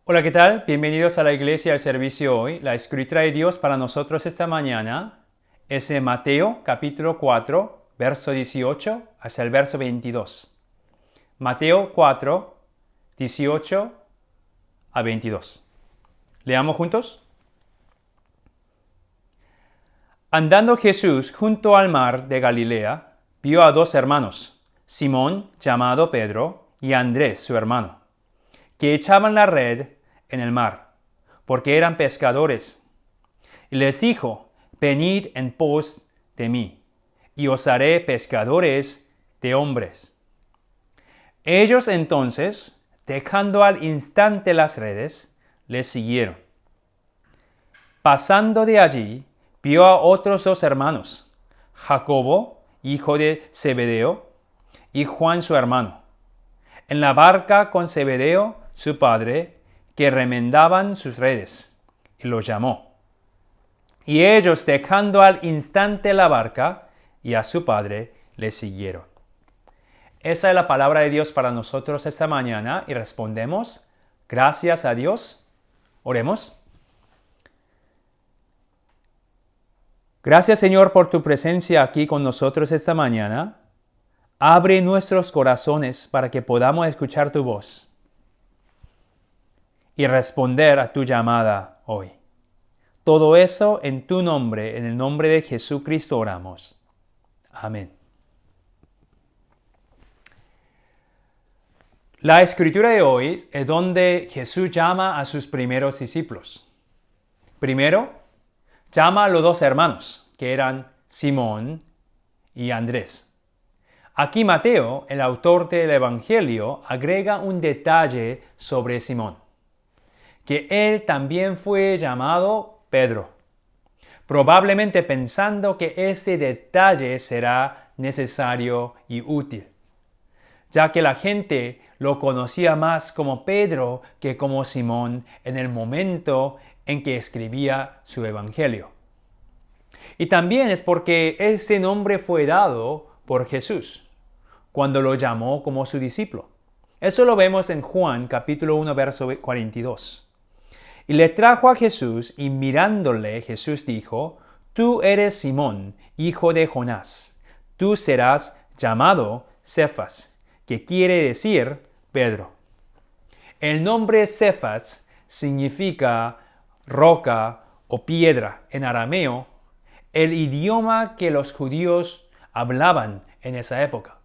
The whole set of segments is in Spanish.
Hola, ¿qué tal? Bienvenidos a la iglesia al servicio hoy. La escritura de Dios para nosotros esta mañana es de Mateo capítulo 4, verso 18 hasta el verso 22. Mateo 4, 18 a 22. Leamos juntos. Andando Jesús junto al mar de Galilea, vio a dos hermanos, Simón, llamado Pedro, y Andrés, su hermano, que echaban la red en el mar, porque eran pescadores. Y les dijo: venid en pos de mí, y os haré pescadores de hombres. Ellos entonces, dejando al instante las redes, les siguieron. Pasando de allí, vio a otros dos hermanos, Jacobo, hijo de Zebedeo, y Juan su hermano, en la barca con Zebedeo, su padre, que remendaban sus redes, y los llamó. Y ellos, dejando al instante la barca y a su padre, le siguieron. Esa es la palabra de Dios para nosotros esta mañana y respondemos: gracias a Dios. Oremos. Gracias, Señor, por tu presencia aquí con nosotros esta mañana. Abre nuestros corazones para que podamos escuchar tu voz y responder a tu llamada hoy. Todo eso en tu nombre, en el nombre de Jesucristo oramos. Amén. La escritura de hoy es donde Jesús llama a sus primeros discípulos. Primero, llama a los dos hermanos, que eran Simón y Andrés. Aquí Mateo, el autor del Evangelio, agrega un detalle sobre Simón, que él también fue llamado Pedro, probablemente pensando que este detalle será necesario y útil, ya que la gente lo conocía más como Pedro que como Simón en el momento en que escribía su Evangelio. Y también es porque este nombre fue dado por Jesús cuando lo llamó como su discípulo. Eso lo vemos en Juan capítulo 1, verso 42. Y le trajo a Jesús, y mirándole Jesús dijo: tú eres Simón, hijo de Jonás. Tú serás llamado Cefas, que quiere decir Pedro. El nombre Cefas significa roca o piedra en arameo, el idioma que los judíos hablaban en esa época.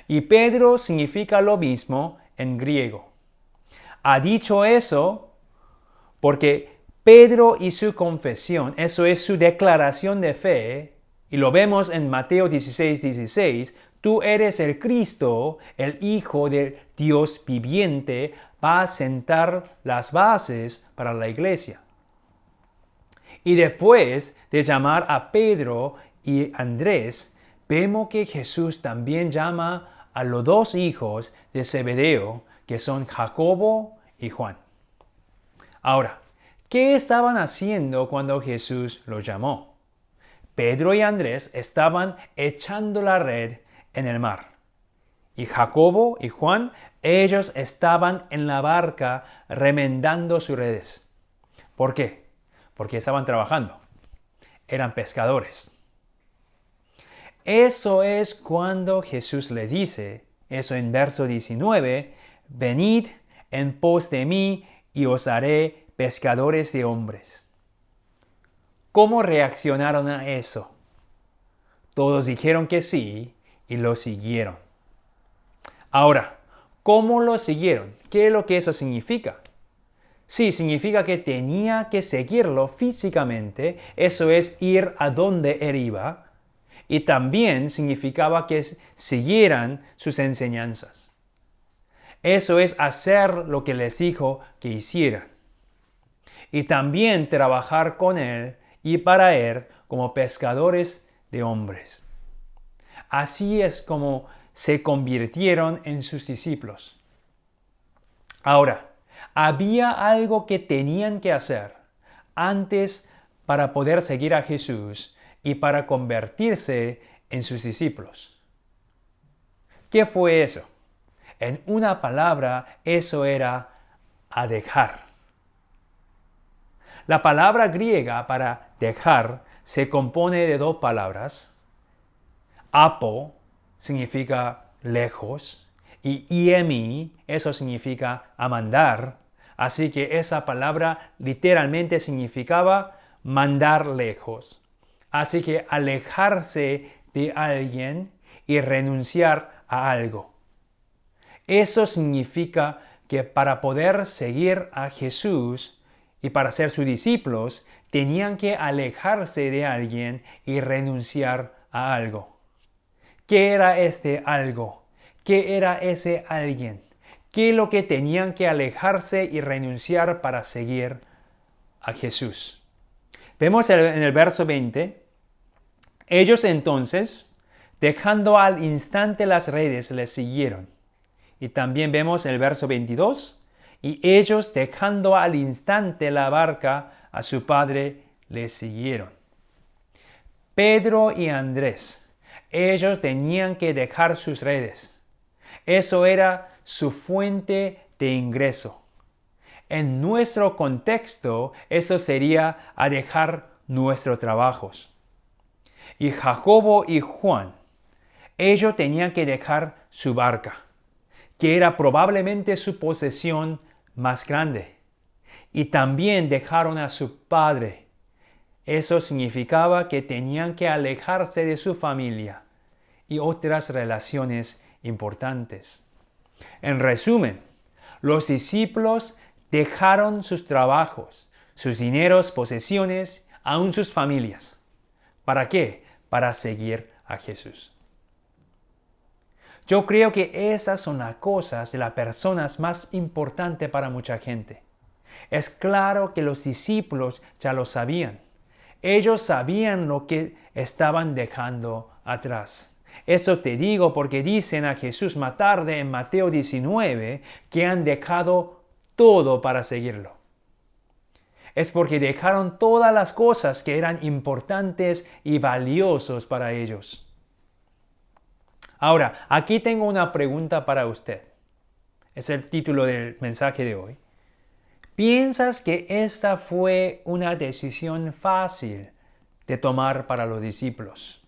Y Pedro significa lo mismo en griego. Ha dicho eso porque Pedro y su confesión, eso es su declaración de fe, y lo vemos en Mateo 16:16, tú eres el Cristo, el Hijo del Dios viviente, va a sentar las bases para la iglesia. Y después de llamar a Pedro y Andrés, vemos que Jesús también llama a los dos hijos de Zebedeo, que son Jacobo y Juan. Ahora, ¿qué estaban haciendo cuando Jesús los llamó? Pedro y Andrés estaban echando la red en el mar. Y Jacobo y Juan, ellos estaban en la barca remendando sus redes. ¿Por qué? Porque estaban trabajando. Eran pescadores. Eso es cuando Jesús le dice, eso en verso 19, venid en pos de mí y os haré pescadores de hombres. ¿Cómo reaccionaron a eso? Todos dijeron que sí y lo siguieron. Ahora, ¿cómo lo siguieron? ¿Qué es lo que eso significa? Sí, significa que tenía que seguirlo físicamente, eso es ir a donde él iba. Y también significaba que siguieran sus enseñanzas. Eso es hacer lo que les dijo que hicieran. Y también trabajar con él y para él como pescadores de hombres. Así es como se convirtieron en sus discípulos. Ahora, había algo que tenían que hacer antes para poder seguir a Jesús y para convertirse en sus discípulos. ¿Qué fue eso? En una palabra, eso era a dejar. La palabra griega para dejar se compone de dos palabras. Apo significa lejos y iemi, eso significa a mandar. Así que esa palabra literalmente significaba mandar lejos. Así que alejarse de alguien y renunciar a algo. Eso significa que para poder seguir a Jesús y para ser sus discípulos, tenían que alejarse de alguien y renunciar a algo. ¿Qué era este algo? ¿Qué era ese alguien? ¿Qué es lo que tenían que alejarse y renunciar para seguir a Jesús? Vemos en el verso 20, ellos entonces, dejando al instante las redes, les siguieron. Y también vemos el verso 22, y ellos dejando al instante la barca a su padre, le siguieron. Pedro y Andrés, ellos tenían que dejar sus redes. Eso era su fuente de ingreso. En nuestro contexto, eso sería a dejar nuestros trabajos. Y Jacobo y Juan, ellos tenían que dejar su barca, que era probablemente su posesión más grande. Y también dejaron a su padre. Eso significaba que tenían que alejarse de su familia y otras relaciones importantes. En resumen, los discípulos dejaron sus trabajos, sus dineros, posesiones, aún sus familias. ¿Para qué? Para seguir a Jesús. Yo creo que esas son las cosas de las personas más importantes para mucha gente. Es claro que los discípulos ya lo sabían. Ellos sabían lo que estaban dejando atrás. Eso te digo porque dicen a Jesús más tarde en Mateo 19 que han dejado todo para seguirlo. Es porque dejaron todas las cosas que eran importantes y valiosos para ellos. Ahora, aquí tengo una pregunta para usted. Es el título del mensaje de hoy. ¿Piensas que esta fue una decisión fácil de tomar para los discípulos?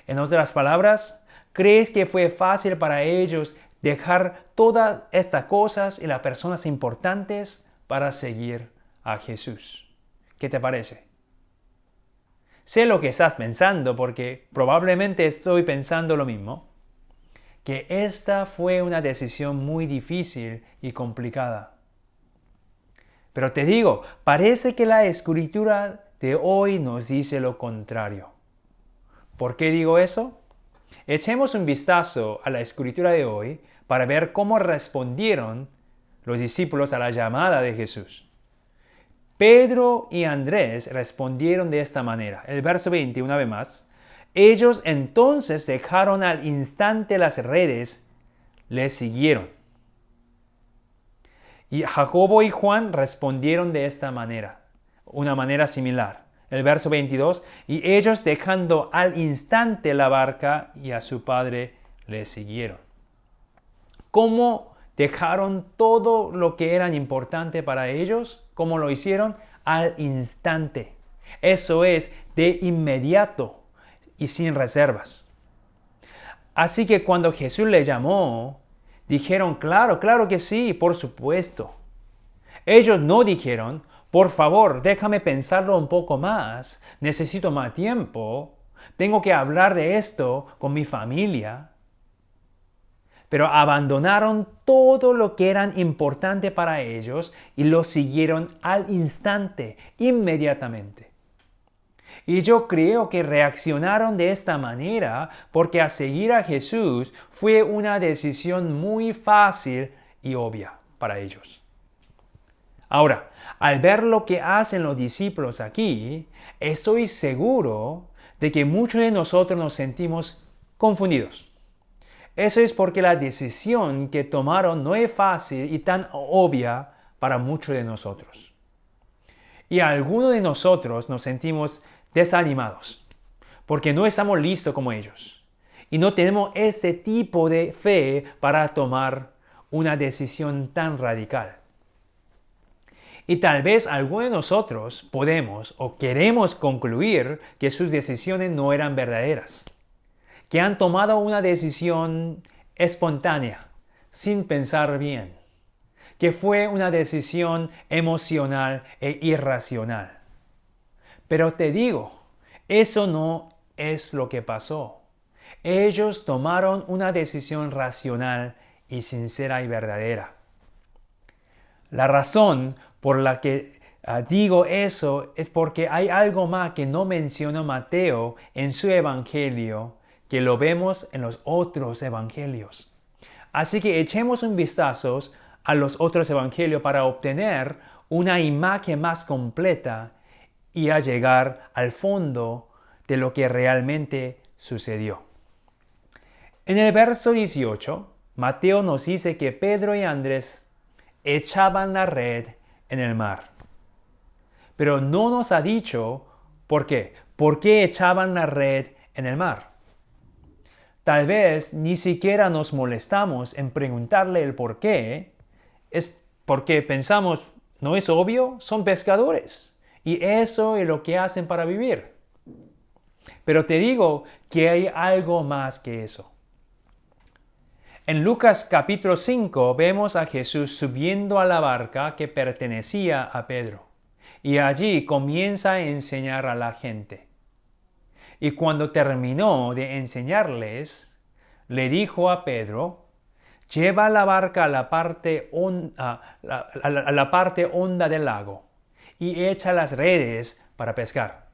En otras palabras, ¿crees que fue fácil para ellos dejar todas estas cosas y las personas importantes para seguir a Jesús? ¿Qué te parece? Sé lo que estás pensando porque probablemente estoy pensando lo mismo. Que esta fue una decisión muy difícil y complicada. Pero te digo, parece que la escritura de hoy nos dice lo contrario. ¿Por qué digo eso? Echemos un vistazo a la escritura de hoy para ver cómo respondieron los discípulos a la llamada de Jesús. Pedro y Andrés respondieron de esta manera. El verso 20, una vez más. Ellos entonces dejaron al instante las redes, les siguieron. Y Jacobo y Juan respondieron de esta manera, una manera similar. El verso 22, y ellos dejando al instante la barca y a su padre le siguieron. ¿Cómo dejaron todo lo que era importante para ellos? ¿Cómo lo hicieron? Al instante. Eso es, de inmediato y sin reservas. Así que cuando Jesús les llamó, dijeron, claro que sí, por supuesto. Ellos no dijeron, por favor, déjame pensarlo un poco más, necesito más tiempo, tengo que hablar de esto con mi familia. Pero abandonaron todo lo que era importante para ellos y lo siguieron al instante, inmediatamente. Y yo creo que reaccionaron de esta manera porque a seguir a Jesús fue una decisión muy fácil y obvia para ellos. Ahora, al ver lo que hacen los discípulos aquí, estoy seguro de que muchos de nosotros nos sentimos confundidos. Eso es porque la decisión que tomaron no es fácil y tan obvia para muchos de nosotros. Y algunos de nosotros nos sentimos desanimados porque no estamos listos como ellos y no tenemos este tipo de fe para tomar una decisión tan radical. Y tal vez algunos de nosotros podemos o queremos concluir que sus decisiones no eran verdaderas, que han tomado una decisión espontánea, sin pensar bien, que fue una decisión emocional e irracional. Pero te digo, eso no es lo que pasó. Ellos tomaron una decisión racional y sincera y verdadera. La razón por la que digo eso es porque hay algo más que no menciona Mateo en su evangelio, que lo vemos en los otros evangelios. Así que echemos un vistazo a los otros evangelios para obtener una imagen más completa y a llegar al fondo de lo que realmente sucedió. En el verso 18, Mateo nos dice que Pedro y Andrés echaban la red en el mar. Pero no nos ha dicho por qué. ¿Por qué echaban la red en el mar? Tal vez ni siquiera nos molestamos en preguntarle el por qué. Es porque pensamos, ¿no es obvio? Son pescadores. Y eso es lo que hacen para vivir. Pero te digo que hay algo más que eso. En Lucas capítulo 5 vemos a Jesús subiendo a la barca que pertenecía a Pedro. Y allí comienza a enseñar a la gente. Y cuando terminó de enseñarles, le dijo a Pedro, lleva la barca a la parte honda del lago y echa las redes para pescar.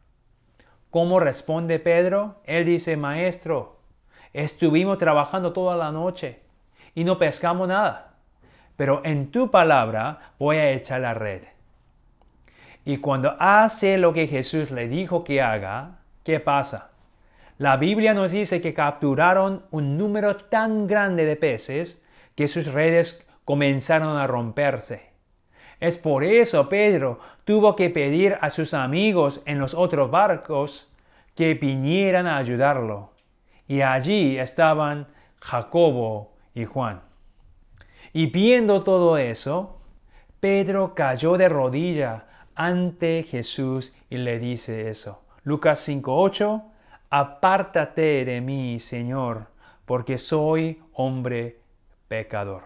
¿Cómo responde Pedro? Él dice, Maestro, estuvimos trabajando toda la noche y no pescamos nada, pero en tu palabra voy a echar la red. Y cuando hace lo que Jesús le dijo que haga, ¿qué pasa? La Biblia nos dice que capturaron un número tan grande de peces que sus redes comenzaron a romperse. Es por eso Pedro tuvo que pedir a sus amigos en los otros barcos que vinieran a ayudarlo. Y allí estaban Jacobo y Juan. Y viendo todo eso, Pedro cayó de rodilla ante Jesús y le dice eso. Lucas 5:8, apártate de mí, Señor, porque soy hombre pecador.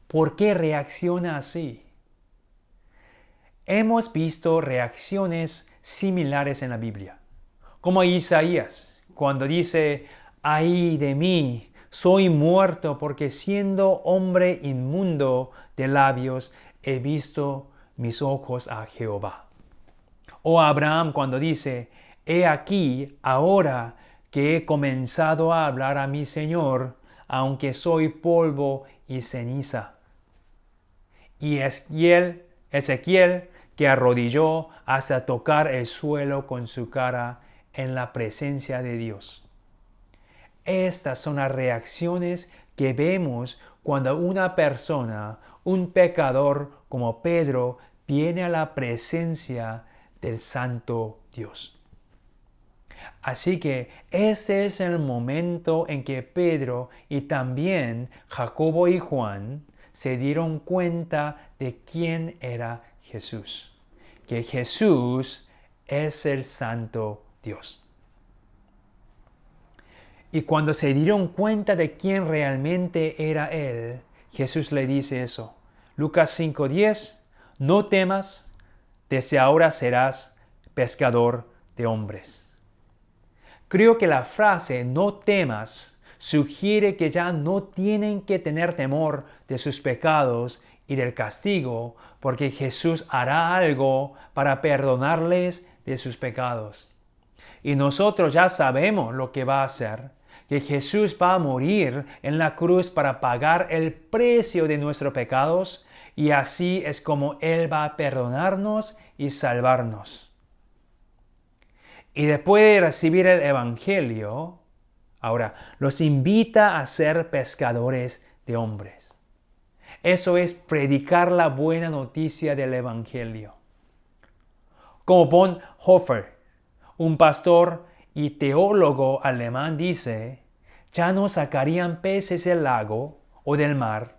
¿Por qué reacciona así? Hemos visto reacciones similares en la Biblia, como Isaías, cuando dice, ¡ay de mí! Soy muerto porque siendo hombre inmundo de labios he visto mis ojos a Jehová. O Abraham cuando dice, he aquí ahora que he comenzado a hablar a mi Señor, aunque soy polvo y ceniza. Y Ezequiel que arrodilló hasta tocar el suelo con su cara en la presencia de Dios. Estas son las reacciones que vemos cuando una persona, un pecador como Pedro, viene a la presencia del Santo Dios. Así que ese es el momento en que Pedro y también Jacobo y Juan se dieron cuenta de quién era Jesús. Que Jesús es el Santo Dios. Y cuando se dieron cuenta de quién realmente era Él, Jesús le dice eso. Lucas 5:10, no temas, desde ahora serás pescador de hombres. Creo que la frase no temas sugiere que ya no tienen que tener temor de sus pecados y del castigo, porque Jesús hará algo para perdonarles de sus pecados. Y nosotros ya sabemos lo que va a hacer, que Jesús va a morir en la cruz para pagar el precio de nuestros pecados, y así es como Él va a perdonarnos y salvarnos. Y después de recibir el Evangelio, ahora los invita a ser pescadores de hombres. Eso es predicar la buena noticia del Evangelio. Como Bonhoeffer, un pastor y teólogo alemán, dice, ya no sacarían peces del lago o del mar,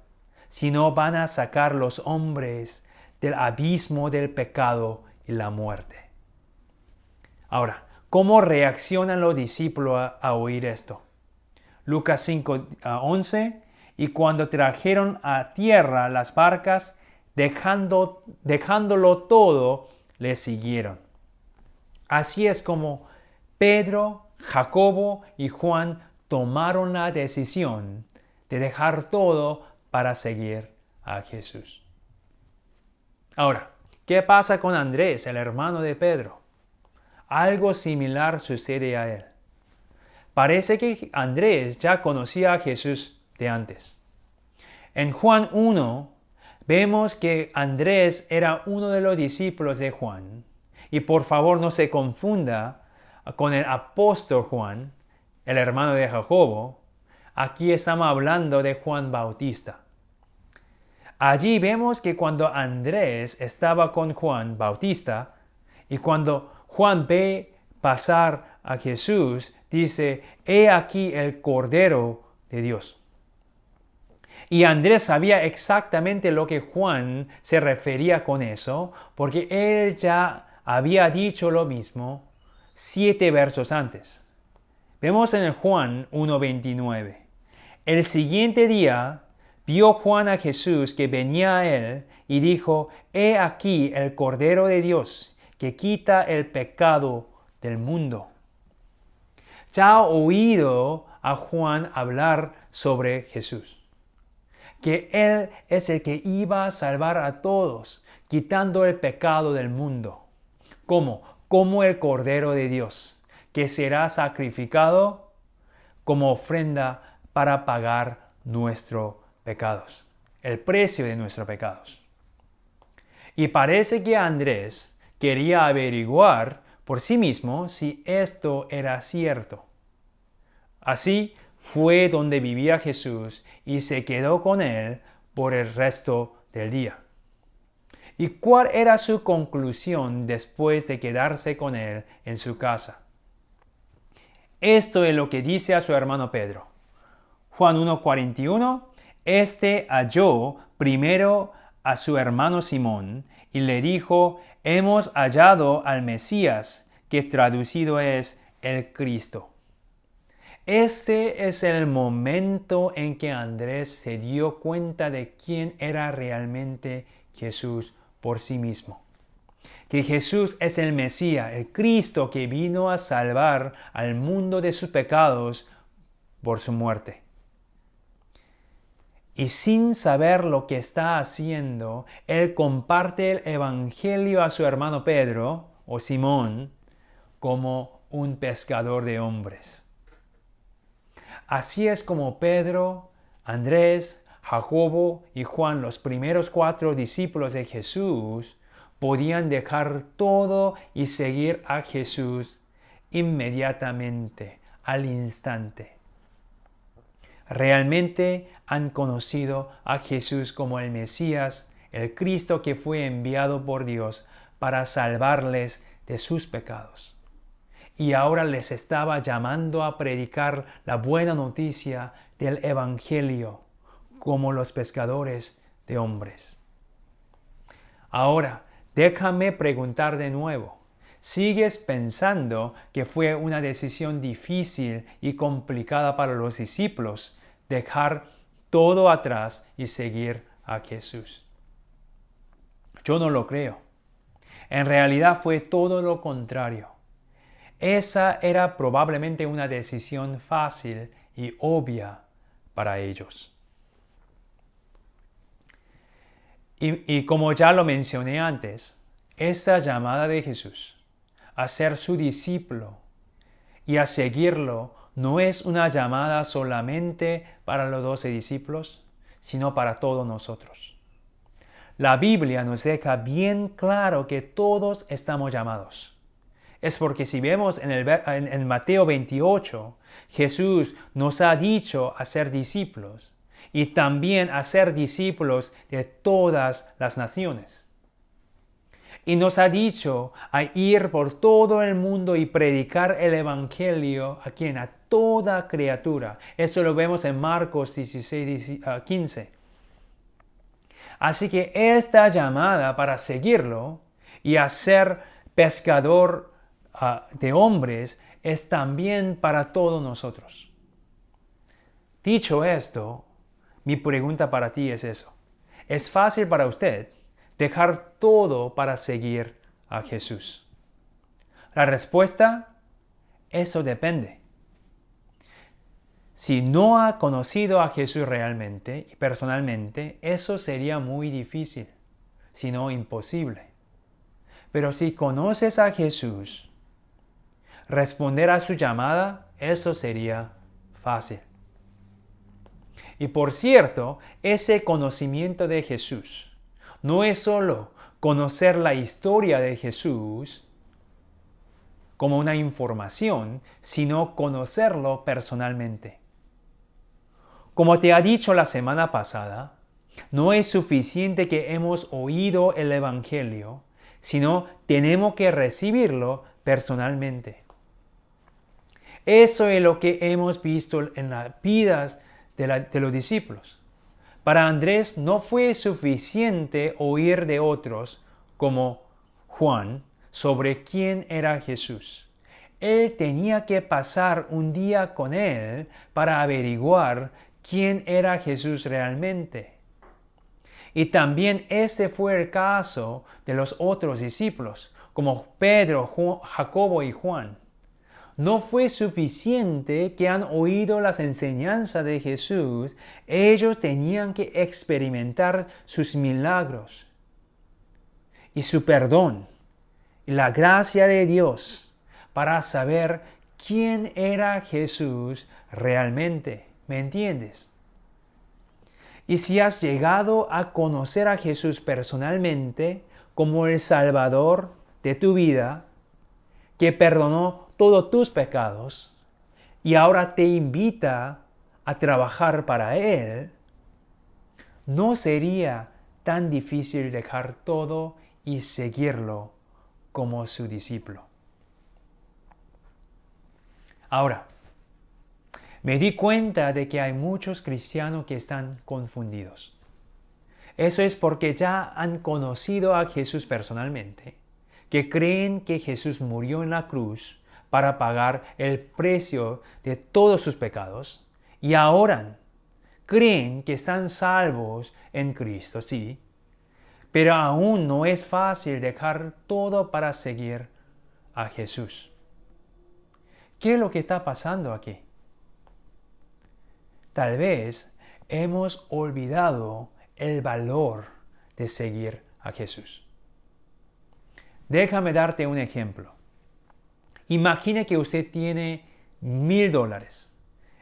sino van a sacar los hombres del abismo del pecado y la muerte. Ahora, ¿cómo reaccionan los discípulos a oír esto? Lucas 5:11, y cuando trajeron a tierra las barcas, dejándolo todo, le siguieron. Así es como Pedro, Jacobo y Juan tomaron la decisión de dejar todo para seguir a Jesús. Ahora, ¿qué pasa con Andrés, el hermano de Pedro? Algo similar sucede a él. Parece que Andrés ya conocía a Jesús de antes. En Juan 1 vemos que Andrés era uno de los discípulos de Juan. Y por favor no se confunda con el apóstol Juan, el hermano de Jacobo. Aquí estamos hablando de Juan Bautista. Allí vemos que cuando Andrés estaba con Juan Bautista y cuando Juan ve pasar a Jesús, dice, he aquí el Cordero de Dios. Y Andrés sabía exactamente lo que Juan se refería con eso, porque él ya había dicho lo mismo 7 versos antes. Vemos en Juan 1:29. El siguiente día vio Juan a Jesús que venía a él y dijo, he aquí el Cordero de Dios que quita el pecado del mundo. Ya ha oído a Juan hablar sobre Jesús, que Él es el que iba a salvar a todos, quitando el pecado del mundo. ¿Cómo? Como el Cordero de Dios, que será sacrificado como ofrenda para pagar nuestros pecados, el precio de nuestros pecados. Y parece que Andrés quería averiguar por sí mismo si esto era cierto. Así fue donde vivía Jesús y se quedó con él por el resto del día. ¿Y cuál era su conclusión después de quedarse con él en su casa? Esto es lo que dice a su hermano Pedro. Juan 1:41, este halló primero a su hermano Simón y le dijo, hemos hallado al Mesías, que traducido es el Cristo. Este es el momento en que Andrés se dio cuenta de quién era realmente Jesús por sí mismo. Que Jesús es el Mesías, el Cristo que vino a salvar al mundo de sus pecados por su muerte. Y sin saber lo que está haciendo, él comparte el evangelio a su hermano Pedro, o Simón, como un pescador de hombres. Así es como Pedro, Andrés, Jacobo y Juan, los primeros 4 discípulos de Jesús, podían dejar todo y seguir a Jesús inmediatamente, al instante. Realmente han conocido a Jesús como el Mesías, el Cristo que fue enviado por Dios para salvarles de sus pecados. Y ahora les estaba llamando a predicar la buena noticia del Evangelio como los pescadores de hombres. Ahora, déjame preguntar de nuevo. ¿Sigues pensando que fue una decisión difícil y complicada para los discípulos dejar todo atrás y seguir a Jesús? Yo no lo creo. En realidad fue todo lo contrario. Esa era probablemente una decisión fácil y obvia para ellos. Y como ya lo mencioné antes, esta llamada de Jesús a ser su discípulo y a seguirlo no es una llamada solamente para los 12 discípulos, sino para todos nosotros. La Biblia nos deja bien claro que todos estamos llamados. Es porque si vemos en Mateo 28, Jesús nos ha dicho a ser discípulos y también a ser discípulos de todas las naciones. Y nos ha dicho a ir por todo el mundo y predicar el Evangelio ¿a quién? A toda criatura. Eso lo vemos en Marcos 16:15. Así que esta llamada para seguirlo y hacer pescador de hombres es también para todos nosotros. Dicho esto, mi pregunta para ti es eso. ¿Es fácil para usted dejar todo para seguir a Jesús? La respuesta, eso depende. Si no ha conocido a Jesús realmente y personalmente, eso sería muy difícil, si no imposible. Pero si conoces a Jesús, responder a su llamada, eso sería fácil. Y por cierto, ese conocimiento de Jesús no es solo conocer la historia de Jesús como una información, sino conocerlo personalmente. Como te ha dicho la semana pasada, no es suficiente que hemos oído el Evangelio, sino tenemos que recibirlo personalmente. Eso es lo que hemos visto en las vidas de los discípulos. Para Andrés no fue suficiente oír de otros, como Juan, sobre quién era Jesús. Él tenía que pasar un día con él para averiguar quién era Jesús realmente. Y también ese fue el caso de los otros discípulos, como Pedro, Jacobo y Juan. No fue suficiente que han oído las enseñanzas de Jesús, ellos tenían que experimentar sus milagros y su perdón y la gracia de Dios para saber quién era Jesús realmente. ¿Me entiendes? Y si has llegado a conocer a Jesús personalmente como el Salvador de tu vida, que perdonó todos tus pecados y ahora te invita a trabajar para Él, no sería tan difícil dejar todo y seguirlo como su discípulo. Ahora, me di cuenta de que hay muchos cristianos que están confundidos. Eso es porque ya han conocido a Jesús personalmente, que creen que Jesús murió en la cruz para pagar el precio de todos sus pecados y ahora creen que están salvos en Cristo, sí, pero aún no es fácil dejar todo para seguir a Jesús. ¿Qué es lo que está pasando aquí? Tal vez hemos olvidado el valor de seguir a Jesús. Déjame darte un ejemplo. Imagine que usted tiene $1,000.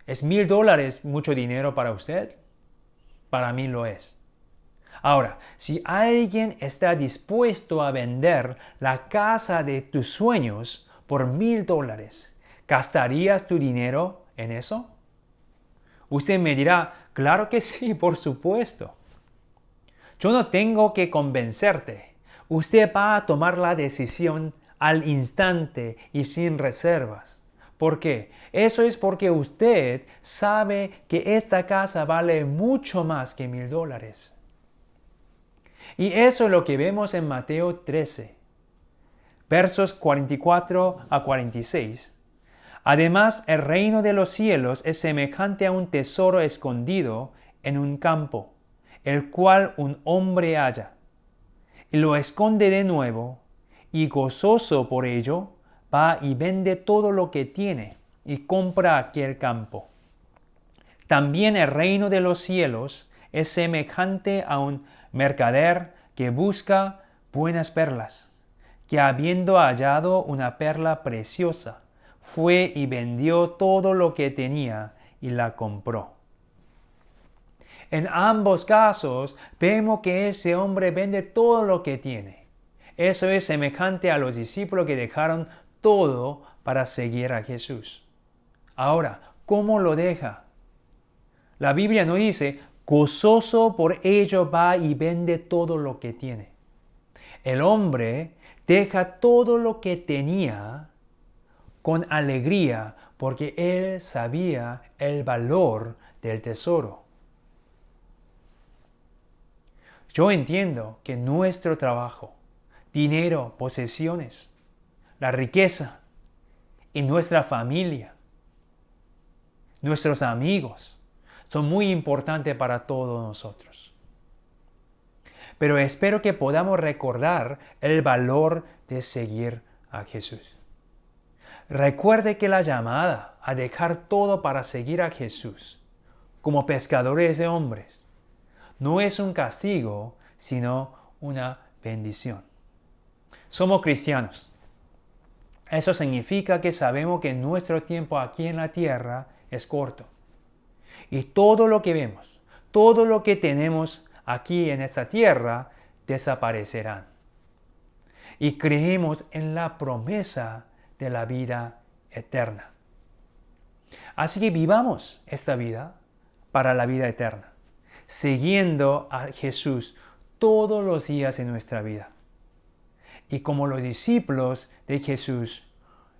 ¿Es $1,000 mucho dinero para usted? Para mí lo es. Ahora, si alguien está dispuesto a vender la casa de tus sueños por $1,000, ¿gastarías tu dinero en eso? Usted me dirá, claro que sí, por supuesto. Yo no tengo que convencerte. Usted va a tomar la decisión al instante y sin reservas. ¿Por qué? Eso es porque usted sabe que esta casa vale mucho más que $1,000. Y eso es lo que vemos en Mateo 13, versos 44 a 46. Además, el reino de los cielos es semejante a un tesoro escondido en un campo, el cual un hombre halla, y lo esconde de nuevo, y gozoso por ello, va y vende todo lo que tiene, y compra aquel campo. También el reino de los cielos es semejante a un mercader que busca buenas perlas, que habiendo hallado una perla preciosa, fue y vendió todo lo que tenía y la compró. En ambos casos vemos que ese hombre vende todo lo que tiene. Eso es semejante a los discípulos que dejaron todo para seguir a Jesús. Ahora, ¿cómo lo deja? La Biblia no dice, gozoso por ello va y vende todo lo que tiene. El hombre deja todo lo que tenía con alegría porque él sabía el valor del tesoro. Yo entiendo que nuestro trabajo, dinero, posesiones, la riqueza y nuestra familia, nuestros amigos, son muy importantes para todos nosotros. Pero espero que podamos recordar el valor de seguir a Jesús. Recuerde que la llamada a dejar todo para seguir a Jesús, como pescadores de hombres, no es un castigo, sino una bendición. Somos cristianos. Eso significa que sabemos que nuestro tiempo aquí en la tierra es corto. Y todo lo que vemos, todo lo que tenemos aquí en esta tierra, desaparecerán. Y creemos en la promesa de la vida eterna. Así que vivamos esta vida para la vida eterna, siguiendo a Jesús todos los días de nuestra vida. Y como los discípulos de Jesús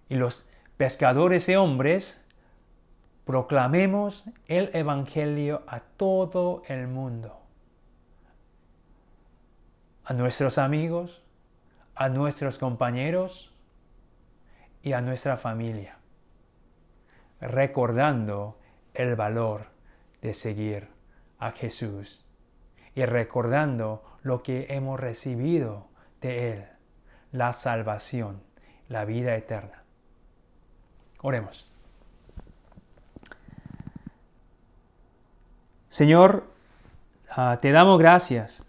y los pescadores de hombres, proclamemos el Evangelio a todo el mundo, a nuestros amigos, a nuestros compañeros y a nuestra familia, recordando el valor de seguir a Jesús y recordando lo que hemos recibido de Él, la salvación, la vida eterna. Oremos. Señor, te damos gracias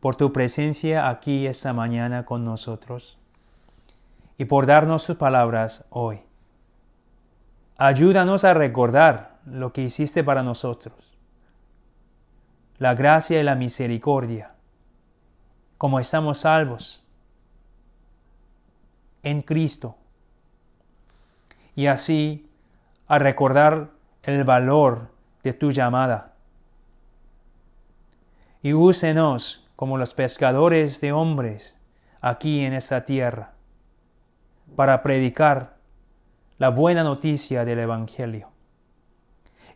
por tu presencia aquí esta mañana con nosotros y por darnos tus palabras hoy. Ayúdanos a recordar lo que hiciste para nosotros, la gracia y la misericordia, como estamos salvos en Cristo, y así a recordar el valor de tu llamada. Y úsenos como los pescadores de hombres aquí en esta tierra para predicar la buena noticia del Evangelio.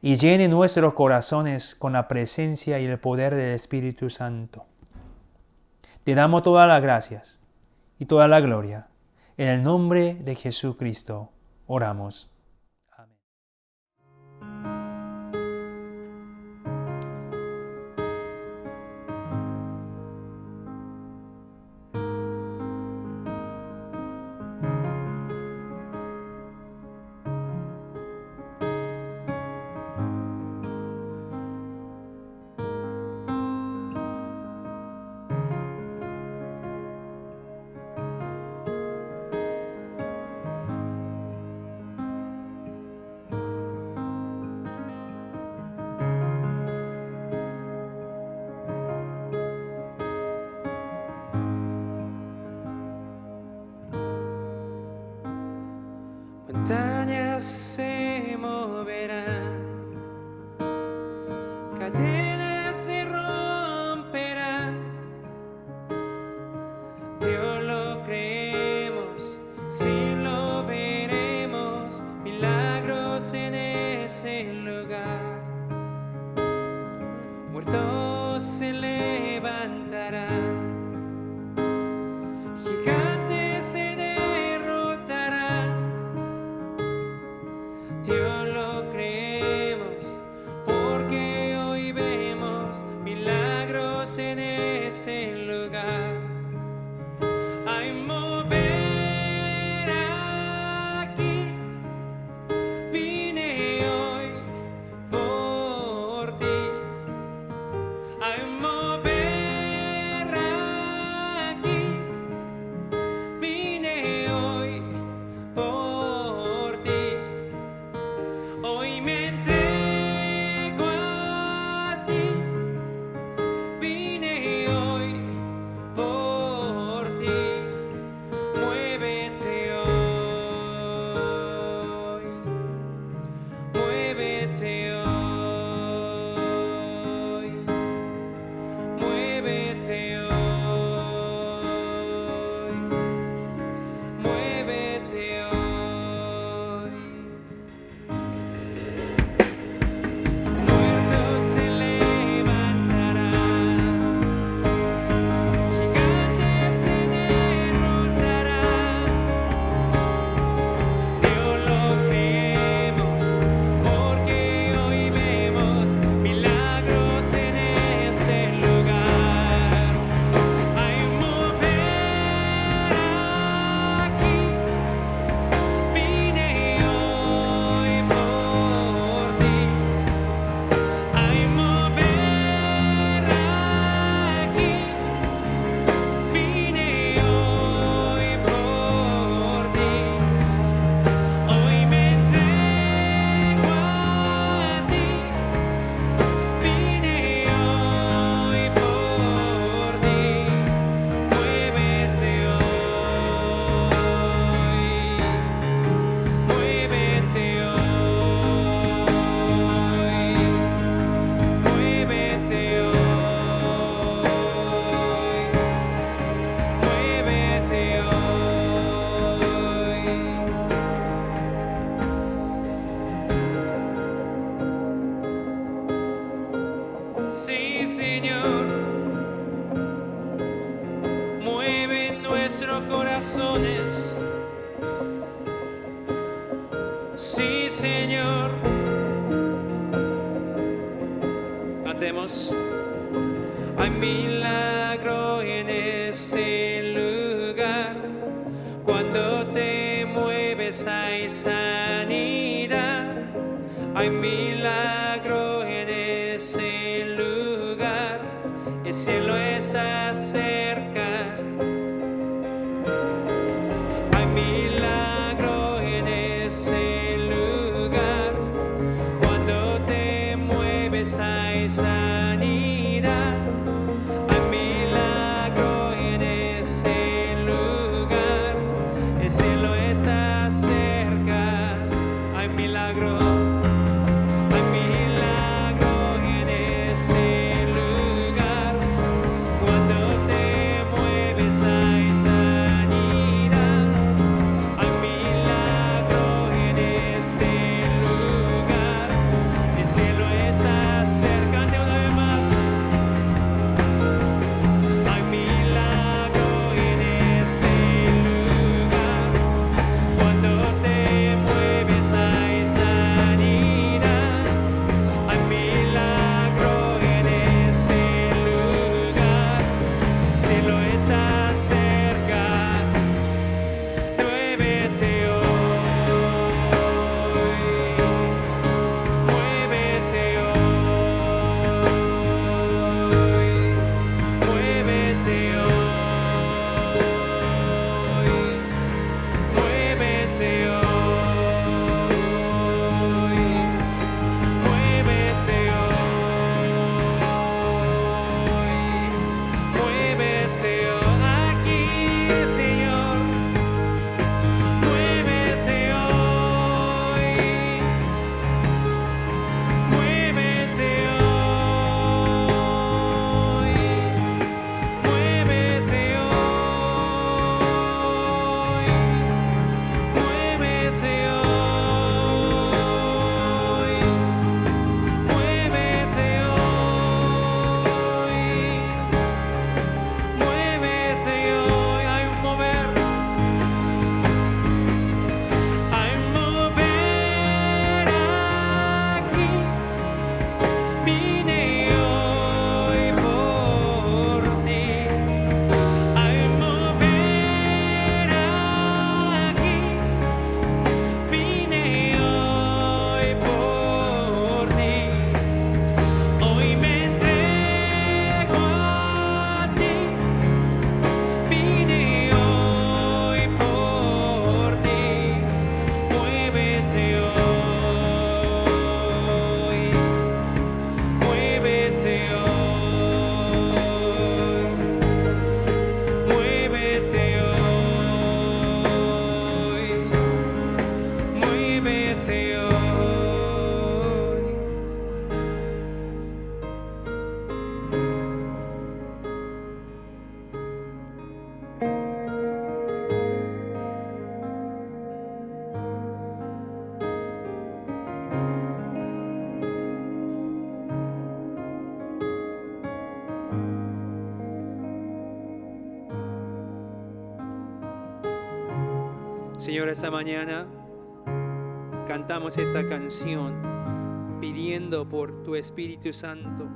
Y llene nuestros corazones con la presencia y el poder del Espíritu Santo. Te damos todas las gracias y toda la gloria. En el nombre de Jesucristo oramos. Amén. Montañas se moverán, cadenas se romperán. Dios lo creemos, sí lo veremos, milagros en ese lugar. Muertos se levantarán, gigantes se derrotarán. Dios lo creemos, porque hoy vemos milagros en ese lugar. Hay mover aquí, vine hoy por ti. Hay mover aquí, nuestros corazones. Sí, Señor. Cantemos. Hay milagro en ese lugar. Cuando te mueves hay sanidad. Hay milagro en ese lugar. El cielo está cerca. Hay milagro en ese lugar. Cuando te mueves hay sanidad. Hay milagro en ese lugar. El cielo está cerca. Hay milagro. Hay milagro en ese lugar. Cuando te mueves hay sanidad. Hay milagro en este lugar. El cielo está cerca. Cante una vez más. Hay milagro en este lugar. Cuando te mueves hay sanidad. Hay milagro en ese lugar. El cielo está cerca. Muévete hoy. Muévete hoy. Muévete hoy. Muévete hoy. Muévete hoy. Muévete hoy. Aquí, Señor. Muévete hoy. Muévete hoy. Muévete hoy. Muévete hoy. Muévete hoy. Muévete hoy. Hay un mover. Hay un mover aquí. Vine hoy por ti. Hay un mover aquí. Vine hoy por ti. Hoy me entrego a ti. Vine hoy por ti. Muévete hoy. Muévete hoy. Muévete hoy. Muévete hoy. Señor, esta mañana cantamos esta canción pidiendo por tu Espíritu Santo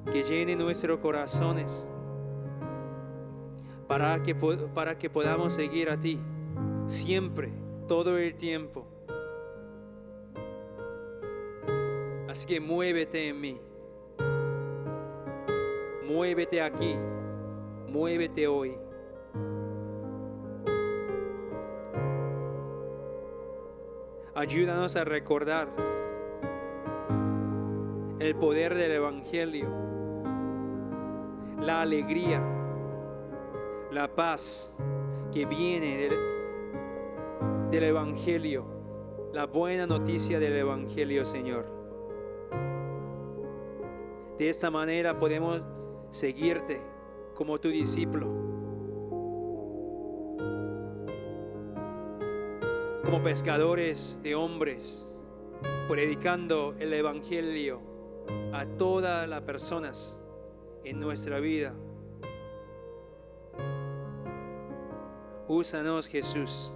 que llene nuestros corazones para que podamos seguir a ti siempre, todo el tiempo. Así que muévete en mí, muévete aquí, muévete hoy. Ayúdanos a recordar el poder del Evangelio, la alegría, la paz que viene del Evangelio, la buena noticia del Evangelio, Señor. De esta manera podemos seguirte como tu discípulo, como pescadores de hombres, predicando el Evangelio a todas las personas en nuestra vida. Úsanos, Jesús,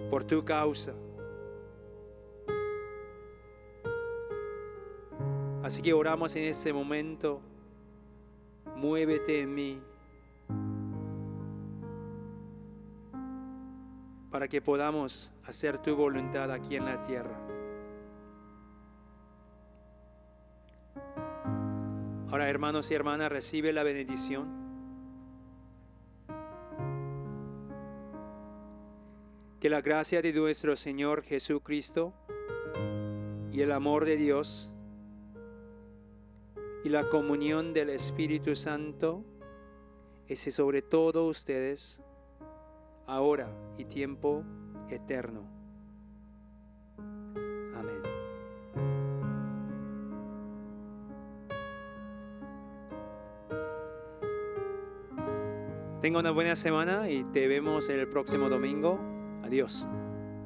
por tu causa. Así que oramos en este momento. Muévete en mí, para que podamos hacer tu voluntad aquí en la tierra. Ahora, hermanos y hermanas, recibe la bendición. Que la gracia de nuestro Señor Jesucristo y el amor de Dios y la comunión del Espíritu Santo esté sobre todos ustedes, ahora y tiempo eterno. Amén. Tenga una buena semana y te vemos el próximo domingo. Adiós.